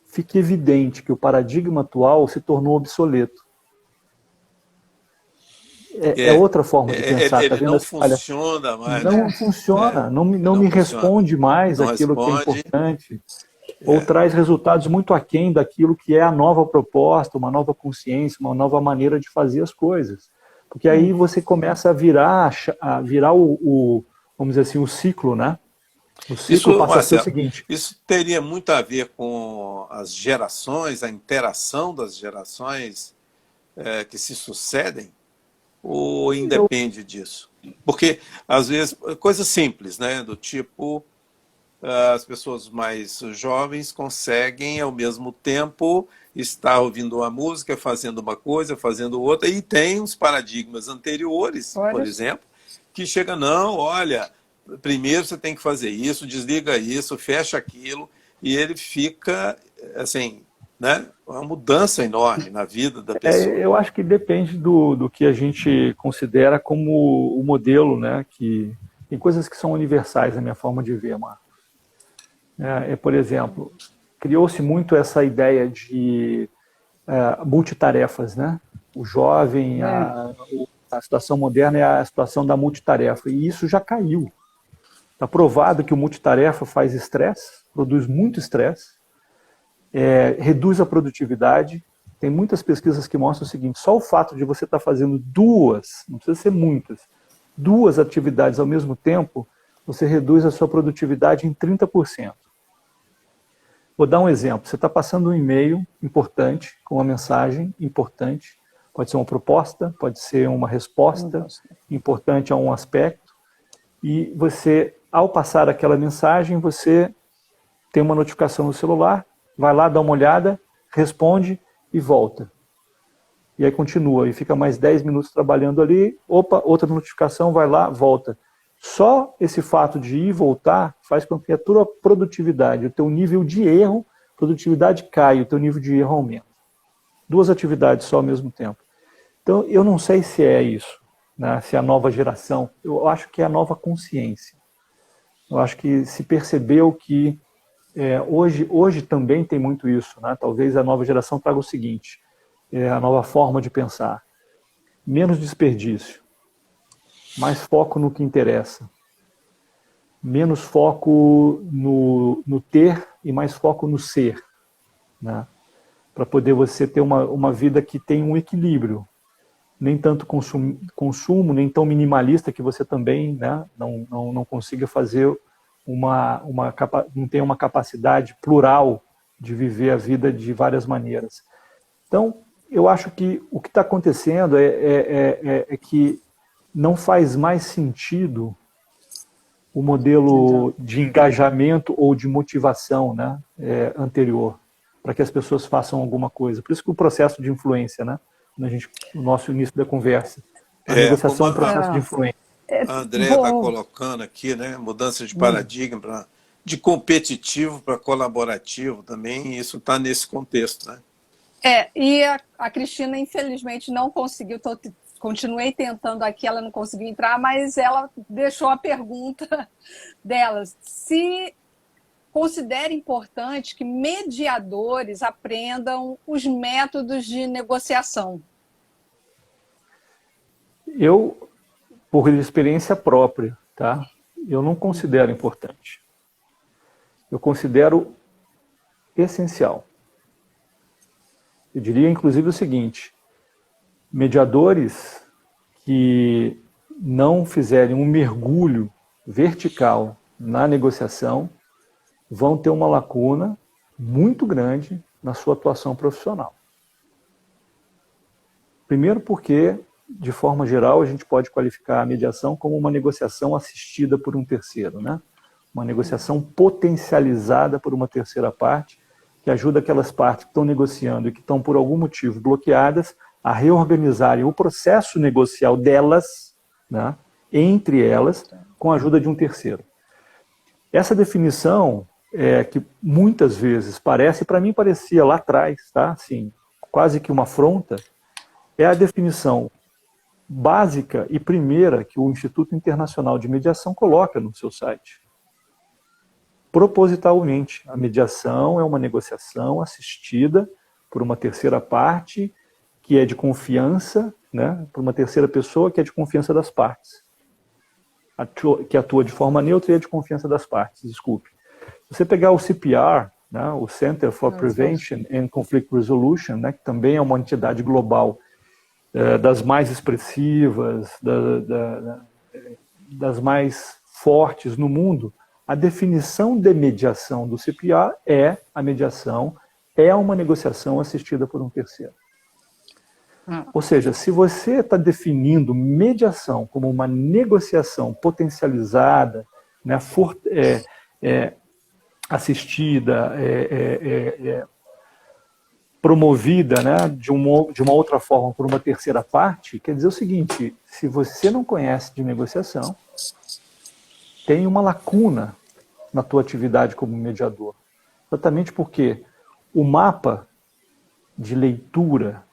fique evidente que o paradigma atual se tornou obsoleto. É outra forma de pensar. Ele tá vendo? não funciona mais. Não funciona, não me responde mais aquilo que é importante, ou traz resultados muito aquém daquilo que é a nova proposta, uma nova consciência, uma nova maneira de fazer as coisas. Porque aí você começa a virar vamos dizer assim, o ciclo, né? O ciclo passa a ser o seguinte. Isso teria muito a ver com as gerações, a interação das gerações que se sucedem, ou independe disso? Porque, às vezes, coisas simples, né? Do tipo, as pessoas mais jovens conseguem, ao mesmo tempo, estar ouvindo uma música, fazendo uma coisa, fazendo outra, e tem uns paradigmas anteriores, por exemplo, que chega, não, olha, primeiro você tem que fazer isso, desliga isso, fecha aquilo, e ele fica, assim, né, uma mudança enorme na vida da pessoa. Eu acho que depende do que a gente considera como o modelo, né, que tem coisas que são universais na minha forma de ver, Marcos. Por exemplo, criou-se muito essa ideia de multitarefas, né? O jovem, a situação moderna é a situação da multitarefa, e isso já caiu. Está provado que o multitarefa faz estresse, produz muito estresse, reduz a produtividade. Tem muitas pesquisas que mostram o seguinte: só o fato de você estar fazendo não precisa ser muitas, duas atividades ao mesmo tempo, você reduz a sua produtividade em 30%. Vou dar um exemplo. Você está passando um e-mail importante, com uma mensagem importante, pode ser uma proposta, pode ser uma resposta importante a um aspecto, e você, ao passar aquela mensagem, você tem uma notificação no celular, vai lá, dá uma olhada, responde e volta. E aí continua, e fica mais 10 minutos trabalhando ali, opa, outra notificação, vai lá, volta. Só esse fato de ir e voltar faz com que a tua produtividade, o teu nível de erro, produtividade cai, o teu nível de erro aumenta. Duas atividades só ao mesmo tempo. Então, eu não sei se é isso, né? Se é a nova geração. Eu acho que é a nova consciência. Eu acho que se percebeu que hoje também tem muito isso, né? Talvez a nova geração traga o seguinte, a nova forma de pensar. Menos desperdício, mais foco no que interessa, menos foco no ter e mais foco no ser, né? Para poder você ter uma vida que tem um equilíbrio, nem tanto consumo, nem tão minimalista que você também, né, não consiga fazer não tem uma capacidade plural de viver a vida de várias maneiras. Então, eu acho que o que está acontecendo é que não faz mais sentido o modelo de engajamento ou de motivação, né, anterior, para que as pessoas façam alguma coisa. Por isso que o processo de influência, né, no nosso início da conversa, a negociação é um processo de influência. A Andrea está colocando aqui, né, mudança de paradigma de competitivo para colaborativo também, isso está nesse contexto, né? E a Cristina, infelizmente, não conseguiu continuei tentando aqui, ela não conseguiu entrar, mas ela deixou a pergunta dela. Se considera importante que mediadores aprendam os métodos de negociação. Eu, por experiência própria, tá? Eu não considero importante. Eu considero essencial. Eu diria, inclusive, o seguinte: mediadores que não fizerem um mergulho vertical na negociação vão ter uma lacuna muito grande na sua atuação profissional. Primeiro porque, de forma geral, a gente pode qualificar a mediação como uma negociação assistida por um terceiro, né? Uma negociação potencializada por uma terceira parte, que ajuda aquelas partes que estão negociando e que estão, por algum motivo, bloqueadas, a reorganizarem o processo negocial delas, né, entre elas, com a ajuda de um terceiro. Essa definição, que muitas vezes parece, para mim parecia lá atrás, tá? Assim, quase que uma afronta, é a definição básica e primeira que o Instituto Internacional de Mediação coloca no seu site. Propositalmente, a mediação é uma negociação assistida por uma terceira parte que é de confiança, né, por uma terceira pessoa que é de confiança das partes, que atua de forma neutra e é de confiança das partes, desculpe. Se você pegar o CPR, né, o Center for Prevention and Conflict Resolution, né, que também é uma entidade global das mais expressivas, das mais fortes no mundo, a definição de mediação do CPR é a mediação é uma negociação assistida por um terceiro. Ou seja, se você está definindo mediação como uma negociação potencializada, né, assistida, promovida, né, de uma outra forma por uma terceira parte, quer dizer o seguinte: se você não conhece de negociação, tem uma lacuna na tua atividade como mediador. Exatamente porque o mapa de leitura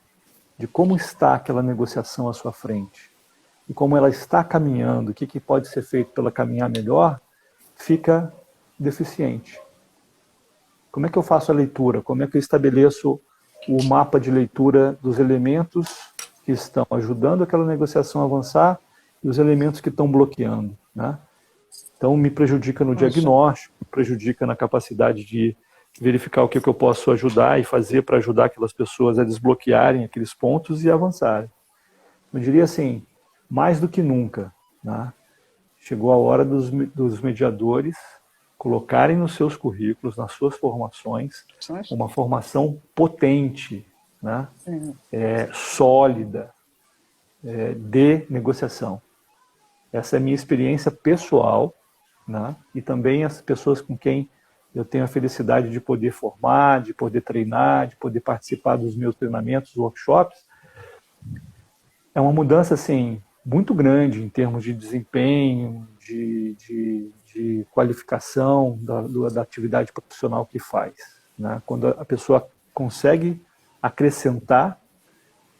de como está aquela negociação à sua frente e como ela está caminhando, o que pode ser feito para ela caminhar melhor, fica deficiente. Como é que eu faço a leitura? Como é que eu estabeleço o mapa de leitura dos elementos que estão ajudando aquela negociação a avançar e os elementos que estão bloqueando, né? Então, me prejudica no diagnóstico, me prejudica na capacidade de verificar o que eu posso ajudar e fazer para ajudar aquelas pessoas a desbloquearem aqueles pontos e avançarem. Eu diria assim, mais do que nunca, né, chegou a hora dos mediadores colocarem nos seus currículos, nas suas formações, uma formação potente, né, sólida, de negociação. Essa é a minha experiência pessoal, né, e também as pessoas com quem eu tenho a felicidade de poder formar, de poder treinar, de poder participar dos meus treinamentos, workshops. É uma mudança, assim, muito grande em termos de desempenho, de qualificação da atividade profissional que faz, né? Quando a pessoa consegue acrescentar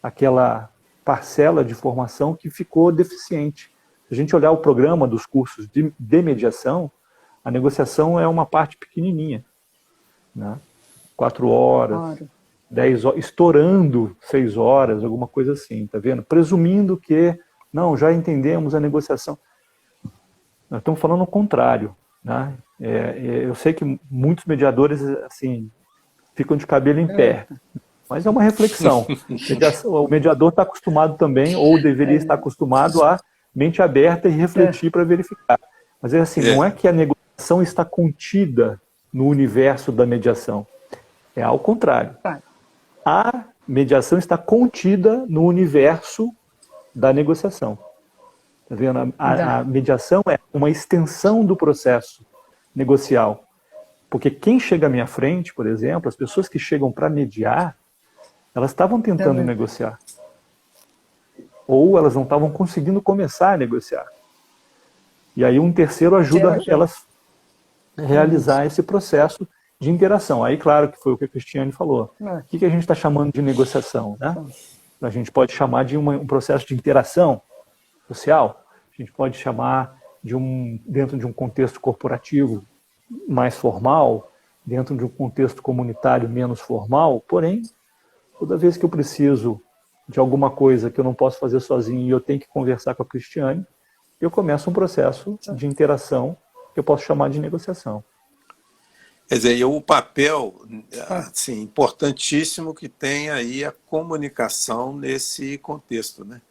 aquela parcela de formação que ficou deficiente. Se a gente olhar o programa dos cursos de mediação, a negociação é uma parte pequenininha, né? 4 horas, 10 horas, estourando 6 horas, alguma coisa assim, tá vendo? Presumindo que, não, já entendemos a negociação. Nós estamos falando o contrário, né? Eu sei que muitos mediadores, assim, ficam de cabelo em pé, mas é uma reflexão. O mediador está acostumado também, ou deveria estar acostumado a mente aberta e refletir para verificar. Mas é assim, não é que a negociação está contida no universo da mediação. É ao contrário. A mediação está contida no universo da negociação. Tá vendo? A mediação é uma extensão do processo negocial. Porque quem chega à minha frente, por exemplo, as pessoas que chegam para mediar, elas estavam tentando negociar. Ou elas não estavam conseguindo começar a negociar. E aí um terceiro ajuda elas a realizar esse processo de interação. Aí, claro, que foi o que a Cristiane falou. O que a gente está chamando de negociação, né? A gente pode chamar de um processo de interação social, a gente pode chamar dentro de um contexto corporativo mais formal, dentro de um contexto comunitário menos formal, porém, toda vez que eu preciso de alguma coisa que eu não posso fazer sozinho e eu tenho que conversar com a Cristiane, eu começo um processo de interação que eu posso chamar de negociação. Quer dizer, e o papel assim, importantíssimo que tem aí a comunicação nesse contexto, né?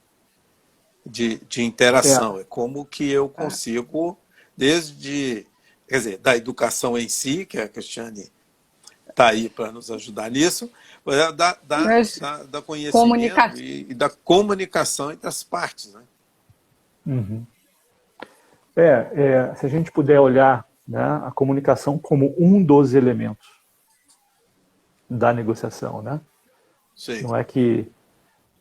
De interação. É como que eu consigo, desde, quer dizer, da educação em si, que a Cristiane está aí para nos ajudar nisso, da conhecimento e da comunicação entre as partes, né? Uhum. Se a gente puder olhar, né, a comunicação como um dos elementos da negociação, né? Sim. Não é que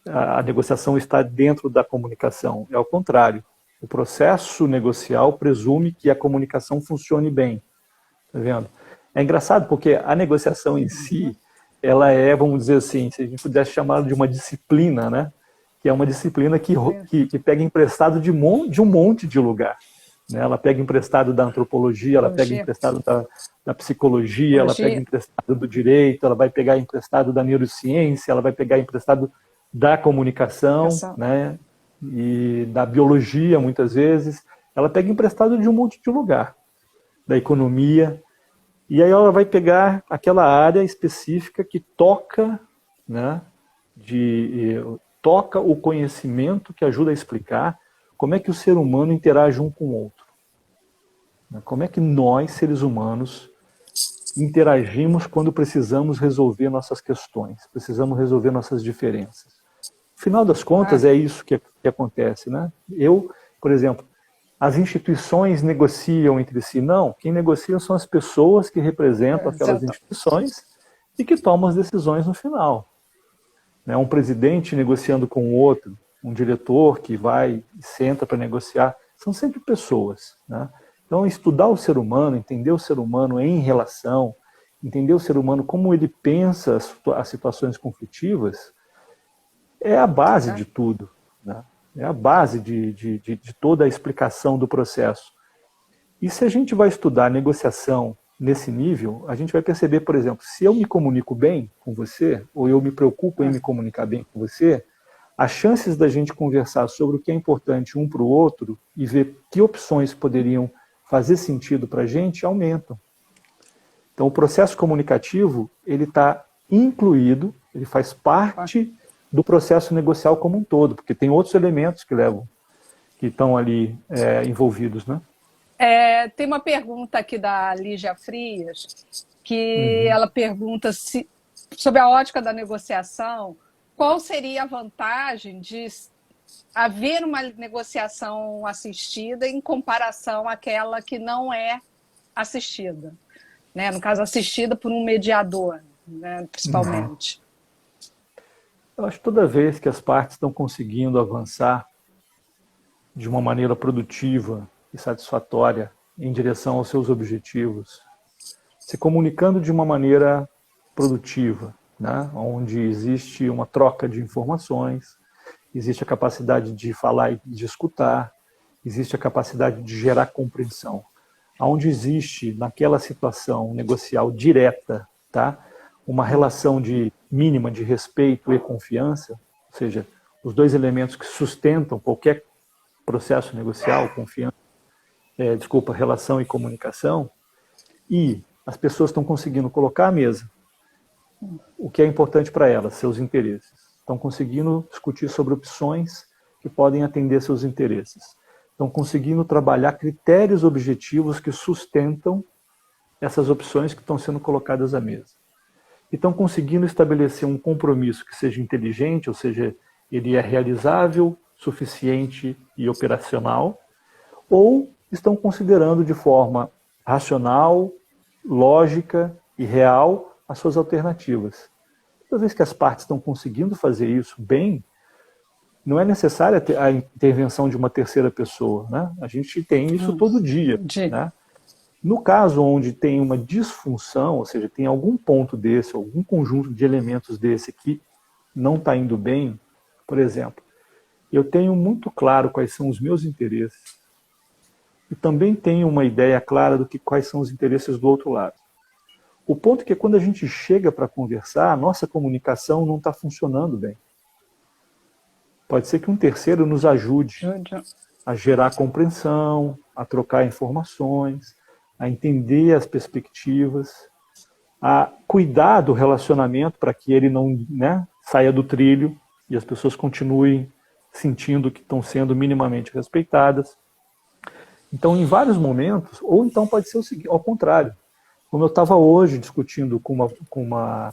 a negociação está dentro da comunicação, é ao contrário. O processo negocial presume que a comunicação funcione bem. Tá vendo? É engraçado porque a negociação em si, ela é, vamos dizer assim, se a gente pudesse chamar de uma disciplina, né? Que é uma disciplina que pega emprestado de um monte de lugar. Né? Ela pega emprestado da antropologia, ela pega emprestado da psicologia, ela pega emprestado do direito, ela vai pegar emprestado da neurociência, ela vai pegar emprestado da comunicação, né? E da biologia, muitas vezes. Ela pega emprestado de um monte de lugar, da economia. E aí ela vai pegar aquela área específica que toca, né? Toca o conhecimento que ajuda a explicar como é que o ser humano interage um com o outro. Como é que nós, seres humanos, interagimos quando precisamos resolver nossas questões, precisamos resolver nossas diferenças. No final das contas, é isso que acontece, né? Por exemplo, as instituições negociam entre si? Não, quem negocia são as pessoas que representam aquelas instituições e que tomam as decisões no final. Um presidente negociando com o outro, um diretor que vai e senta para negociar, são sempre pessoas, né? Então, estudar o ser humano, entender o ser humano em relação, entender o ser humano como ele pensa as situações conflitivas, é a base de tudo, né? É a base de toda a explicação do processo. E se a gente vai estudar negociação nesse nível, a gente vai perceber, por exemplo, se eu me comunico bem com você, ou eu me preocupo em me comunicar bem com você, as chances da gente conversar sobre o que é importante um para o outro e ver que opções poderiam fazer sentido para a gente aumentam. Então, o processo comunicativo, ele está incluído, ele faz parte do processo negocial como um todo, porque tem outros elementos que estão ali envolvidos, né? Tem uma pergunta aqui da Lígia Frias, que ela pergunta sobre a ótica da negociação, qual seria a vantagem de haver uma negociação assistida em comparação àquela que não é assistida, né? No caso, assistida por um mediador, né? Principalmente. Eu acho que toda vez que as partes estão conseguindo avançar de uma maneira produtiva e satisfatória em direção aos seus objetivos, se comunicando de uma maneira produtiva, né? Onde existe uma troca de informações, existe a capacidade de falar e de escutar, existe a capacidade de gerar compreensão. Onde existe, naquela situação negocial direta, tá? Uma relação mínima de respeito e confiança, ou seja, os dois elementos que sustentam qualquer processo negocial, relação e comunicação, e as pessoas estão conseguindo colocar à mesa o que é importante para elas, seus interesses. Estão conseguindo discutir sobre opções que podem atender seus interesses. Estão conseguindo trabalhar critérios objetivos que sustentam essas opções que estão sendo colocadas à mesa. E estão conseguindo estabelecer um compromisso que seja inteligente, ou seja, ele é realizável, suficiente e operacional, ou estão considerando de forma racional, lógica e real as suas alternativas. Toda vez que as partes estão conseguindo fazer isso bem, não é necessária a intervenção de uma terceira pessoa, né? A gente tem isso todo dia, né? No caso onde tem uma disfunção, ou seja, tem algum ponto desse, algum conjunto de elementos desse que não está indo bem, Por exemplo, eu tenho muito claro quais são os meus interesses e também tenho uma ideia clara do que quais são os interesses do outro lado. O ponto é que quando a gente chega para conversar, a nossa comunicação não está funcionando bem. Pode ser que um terceiro nos ajude a gerar compreensão, a trocar informações, a entender as perspectivas, a cuidar do relacionamento para que ele não, né, saia do trilho e as pessoas continuem sentindo que estão sendo minimamente respeitadas. Então, em vários momentos, ou então pode ser o seguinte, ao contrário. Como eu estava hoje discutindo com uma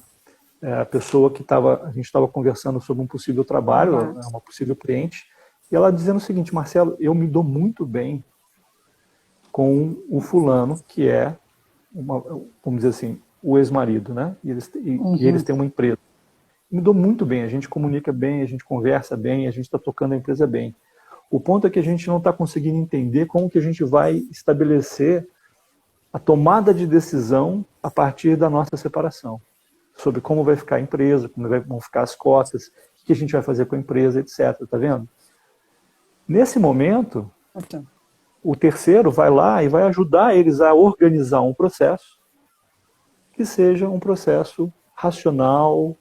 pessoa que a gente estava conversando sobre um possível trabalho, uma possível cliente, e ela dizendo o seguinte: Marcelo, eu me dou muito bem com o fulano, que é, vamos dizer assim, o ex-marido, né? E eles têm uma empresa. Me dou muito bem, a gente comunica bem, a gente conversa bem, a gente está tocando a empresa bem. O ponto é que a gente não está conseguindo entender como que a gente vai estabelecer a tomada de decisão a partir da nossa separação, sobre como vai ficar a empresa, como vão ficar as cotas, o que a gente vai fazer com a empresa, etc. Tá vendo? Nesse momento, o terceiro vai lá e vai ajudar eles a organizar um processo que seja um processo racional,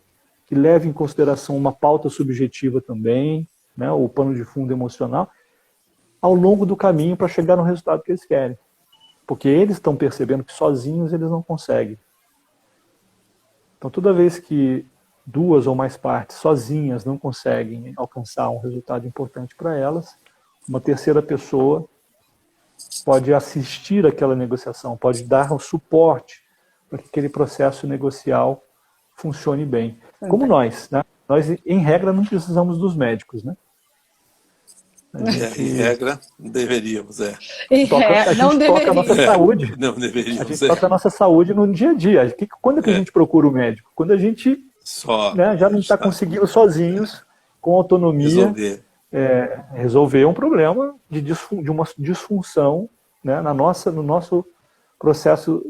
que leve em consideração uma pauta subjetiva também, né, o pano de fundo emocional, ao longo do caminho para chegar no resultado que eles querem. Porque eles estão percebendo que sozinhos eles não conseguem. Então, toda vez que duas ou mais partes sozinhas não conseguem alcançar um resultado importante para elas, uma terceira pessoa pode assistir àquela negociação, pode dar o suporte para que aquele processo negocial funcione bem. Como nós, né? Nós, em regra, não precisamos dos médicos, né? Em regra, deveríamos, a gente toca a nossa saúde. Não deveríamos. A gente toca a nossa saúde no dia a dia. Quando é que a gente procura o médico? Quando a gente já não está conseguindo sozinhos, com autonomia, resolver um problema de uma disfunção, né, no nosso processo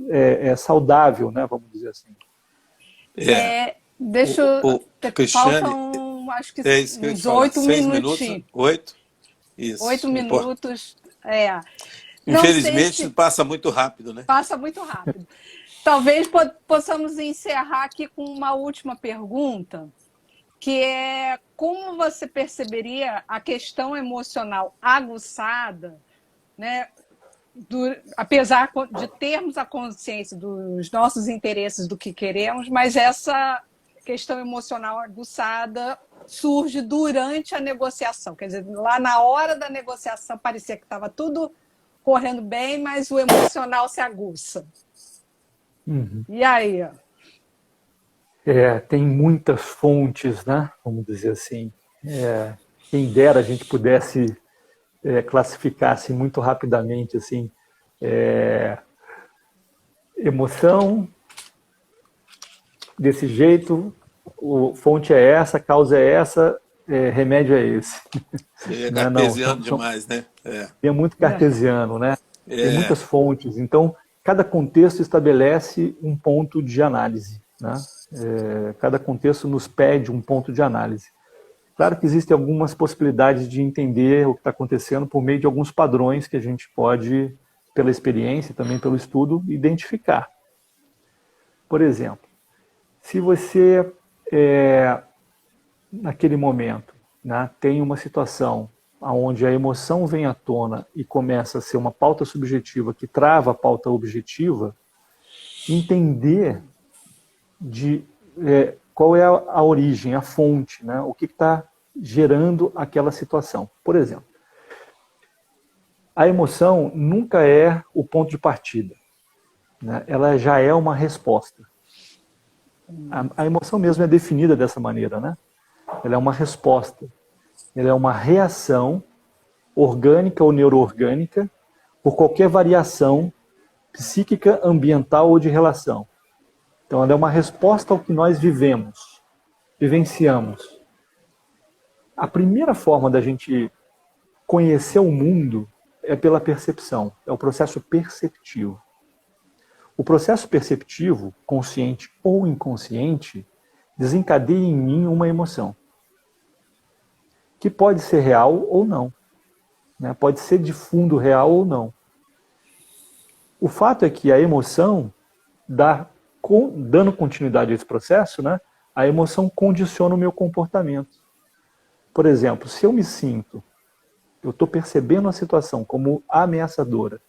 saudável, né, vamos dizer assim. Deixa eu... Cristiane, faltam, acho que uns 8 minutinhos. 8? Isso. 8 minutos. Infelizmente, passa muito rápido, né? Passa muito rápido. Talvez possamos encerrar aqui com uma última pergunta, que é como você perceberia a questão emocional aguçada, né? Apesar de termos a consciência dos nossos interesses, do que queremos, mas essa questão emocional aguçada surge durante a negociação. Quer dizer, lá na hora da negociação parecia que estava tudo correndo bem, mas o emocional se aguça. Uhum. E aí? Tem muitas fontes, né? Vamos dizer assim. Quem dera a gente pudesse classificar assim, muito rapidamente assim, emoção desse jeito, fonte é essa, causa é essa, remédio é esse. É cartesiano demais, né? É muito cartesiano, né? Tem muitas fontes. Então, cada contexto estabelece um ponto de análise, né? Cada contexto nos pede um ponto de análise. Claro que existem algumas possibilidades de entender o que está acontecendo por meio de alguns padrões que a gente pode, pela experiência e também pelo estudo, identificar. Por exemplo, se você, naquele momento, né, tem uma situação onde a emoção vem à tona e começa a ser uma pauta subjetiva que trava a pauta objetiva, entender qual é a origem, a fonte, né, o que está gerando aquela situação. Por exemplo, a emoção nunca é o ponto de partida, né, ela já é uma resposta. A emoção mesmo é definida dessa maneira, né? Ela é uma resposta. Ela é uma reação orgânica ou neuroorgânica por qualquer variação psíquica, ambiental ou de relação. Então, ela é uma resposta ao que nós vivenciamos. A primeira forma da gente conhecer o mundo é pela percepção, é o processo perceptivo. O processo perceptivo, consciente ou inconsciente, desencadeia em mim uma emoção. que pode ser real ou não, né? Pode ser de fundo real ou não. O fato é que a emoção, dando continuidade a esse processo, né, a emoção condiciona o meu comportamento. Por exemplo, se eu me sinto, eu estou percebendo a situação como ameaçadora,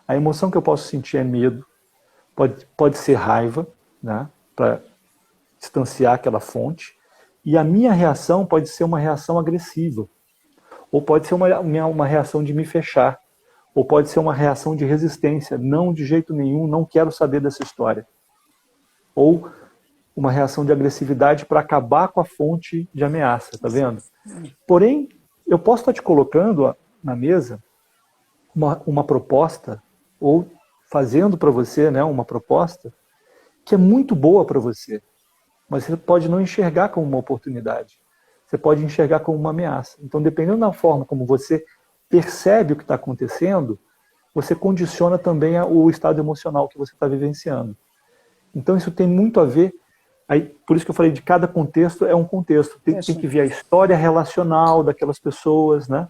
a emoção que eu posso sentir é medo, pode ser raiva, né, para distanciar aquela fonte, e a minha reação pode ser uma reação agressiva, ou pode ser uma reação de me fechar, ou pode ser uma reação de resistência, não de jeito nenhum, não quero saber dessa história. Ou uma reação de agressividade para acabar com a fonte de ameaça, tá vendo? Porém, eu posso estar te colocando na mesa uma proposta, ou fazendo para você, né, uma proposta que é muito boa para você, mas você pode não enxergar como uma oportunidade. Você pode enxergar como uma ameaça. Então, dependendo da forma como você percebe o que está acontecendo, você condiciona também o estado emocional que você está vivenciando. Então, isso tem muito a ver, por isso que eu falei de cada contexto é um contexto. Tem que ver a história relacional daquelas pessoas, né?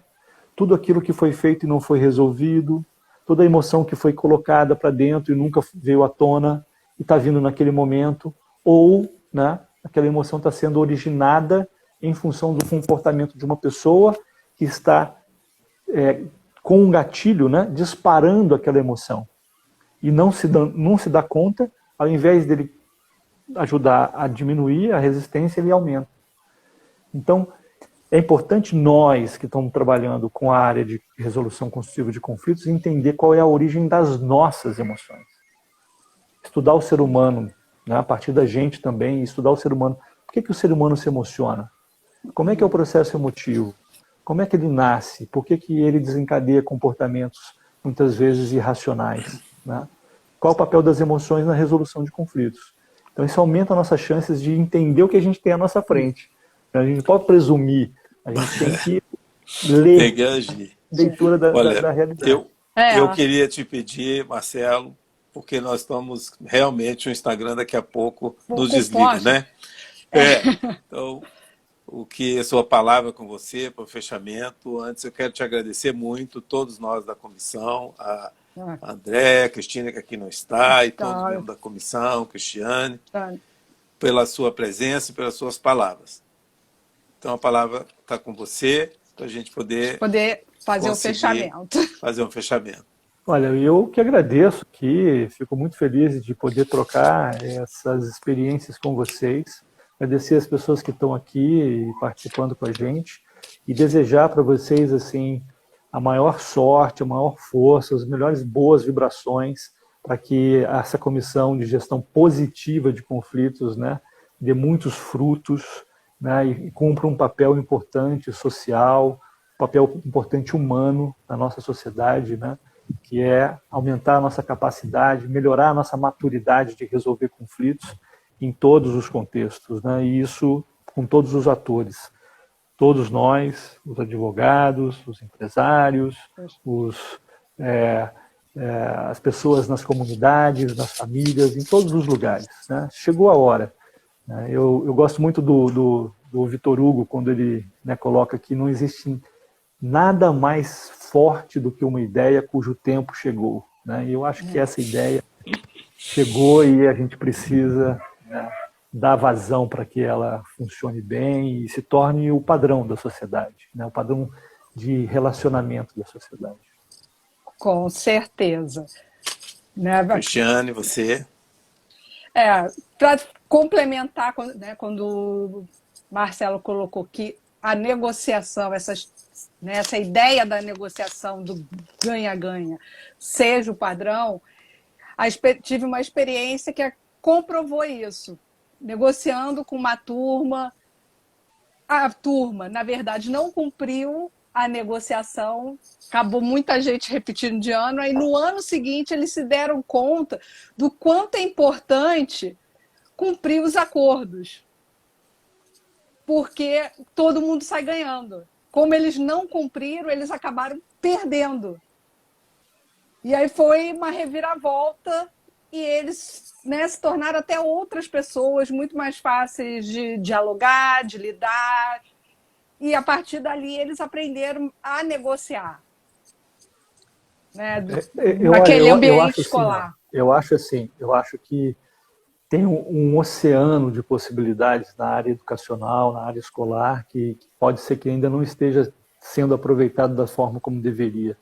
Tudo aquilo que foi feito e não foi resolvido, toda a emoção que foi colocada para dentro e nunca veio à tona e está vindo naquele momento, ou, né, aquela emoção está sendo originada em função do comportamento de uma pessoa que está com um gatilho, né, disparando aquela emoção. E não se dá conta, ao invés dele ajudar a diminuir a resistência, ele aumenta. Então, é importante nós que estamos trabalhando com a área de resolução construtiva de conflitos entender qual é a origem das nossas emoções. Estudar o ser humano, né, a partir da gente também, estudar o ser humano. Por que o ser humano se emociona? Como é que é o processo emotivo? Como é que ele nasce? Por que ele desencadeia comportamentos muitas vezes irracionais? Né? Qual o papel das emoções na resolução de conflitos? Então isso aumenta as nossas chances de entender o que a gente tem à nossa frente. A gente não pode presumir, a gente tem que ler Tem que agir. Leitura da realidade. Eu queria te pedir, Marcelo, porque nós estamos realmente, o Instagram daqui a pouco nos desliga, né? Então, o que a sua palavra com você para o fechamento. Antes, eu quero te agradecer muito, todos nós da comissão, a André, a Cristina, que aqui não está, e todos os membros da comissão, Cristiane, pela sua presença e pelas suas palavras. Então, a palavra está com você, para a gente poder fazer o fechamento. Fazer um fechamento. Olha, eu que agradeço aqui, fico muito feliz de poder trocar essas experiências com vocês, agradecer as pessoas que estão aqui participando com a gente e desejar para vocês assim a maior sorte, a maior força, as melhores boas vibrações para que essa comissão de gestão positiva de conflitos, né, dê muitos frutos, né, e cumpra um papel importante social, um papel importante humano na nossa sociedade, né, que é aumentar a nossa capacidade, melhorar a nossa maturidade de resolver conflitos em todos os contextos, né? E isso com todos os atores, todos nós, os advogados, os empresários, as pessoas nas comunidades, nas famílias, em todos os lugares, né? Chegou a hora. Né? Eu gosto muito do Vitor Hugo, quando ele, né, coloca que não existe nada mais forte do que uma ideia cujo tempo chegou. Né? E eu acho que essa ideia chegou e a gente precisa, né, dar vazão para que ela funcione bem e se torne o padrão da sociedade, né? O padrão de relacionamento da sociedade. Com certeza. Né? Cristiane, você? Para complementar, né, quando o Marcelo colocou que a negociação, essa ideia da negociação do ganha-ganha seja o padrão, tive uma experiência que comprovou isso. Negociando com uma turma, a turma, na verdade, não cumpriu a negociação, acabou muita gente repetindo de ano, aí no ano seguinte eles se deram conta do quanto é importante cumprir os acordos, porque todo mundo sai ganhando. Como eles não cumpriram, eles acabaram perdendo. E aí foi uma reviravolta e eles, né, se tornaram até outras pessoas muito mais fáceis de dialogar, de lidar. e a partir dali eles aprenderam a negociar, né? Naquele ambiente escolar. Eu acho que tem um oceano de possibilidades na área educacional, na área escolar, que pode ser que ainda não esteja sendo aproveitado da forma como deveria.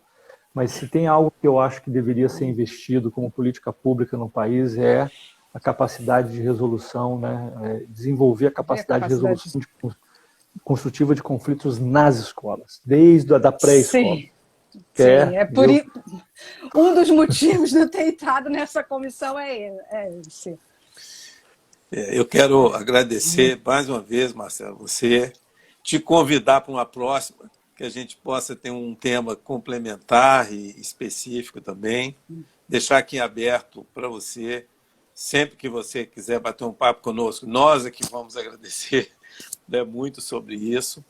Mas se tem algo que eu acho que deveria ser investido como política pública no país é a capacidade de resolução, né? Desenvolver a capacidade de resolução construtiva de conflitos nas escolas, desde a da pré-escola. Sim, um dos motivos de eu ter entrado nessa comissão é esse. Eu quero agradecer mais uma vez, Marcelo, você, te convidar para uma próxima, que a gente possa ter um tema complementar e específico também. Deixar aqui aberto para você, sempre que você quiser bater um papo conosco, nós é que vamos agradecer, né, muito sobre isso.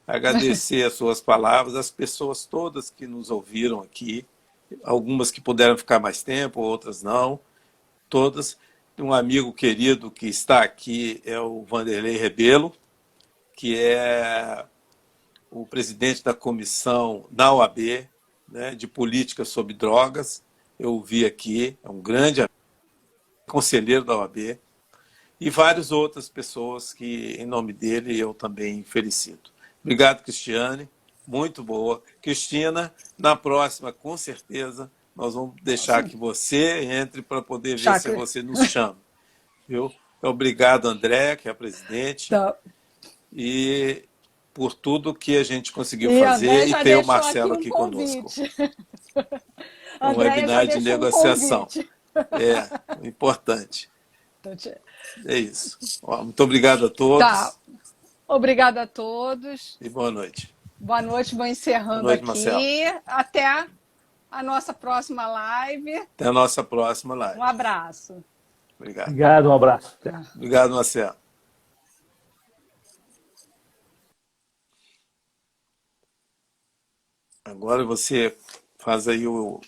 Agradecer as suas palavras, as pessoas todas que nos ouviram aqui, algumas que puderam ficar mais tempo, outras não, todas. Um amigo querido que está aqui é o Vanderlei Rebelo, que é o presidente da comissão da OAB, né, de política sobre drogas. Eu o vi aqui, é um grande conselheiro da OAB, e várias outras pessoas que, em nome dele, eu também felicito. Obrigado, Cristiane, muito boa. Cristina, na próxima, com certeza, nós vamos deixar que você entre para poder ver se você nos chama. Viu? Obrigado, André, que é a presidente, e por tudo que a gente conseguiu fazer, e ter o Marcelo aqui conosco. Um webinar de negociação. Importante. É isso. Muito obrigado a todos. Tá. Obrigado a todos. E boa noite. Boa noite, vou encerrando boa noite, aqui. Marcelo. Até a nossa próxima live. Até a nossa próxima live. Um abraço. Obrigado. Obrigado, um abraço. Obrigado, Marcelo. Agora você faz aí o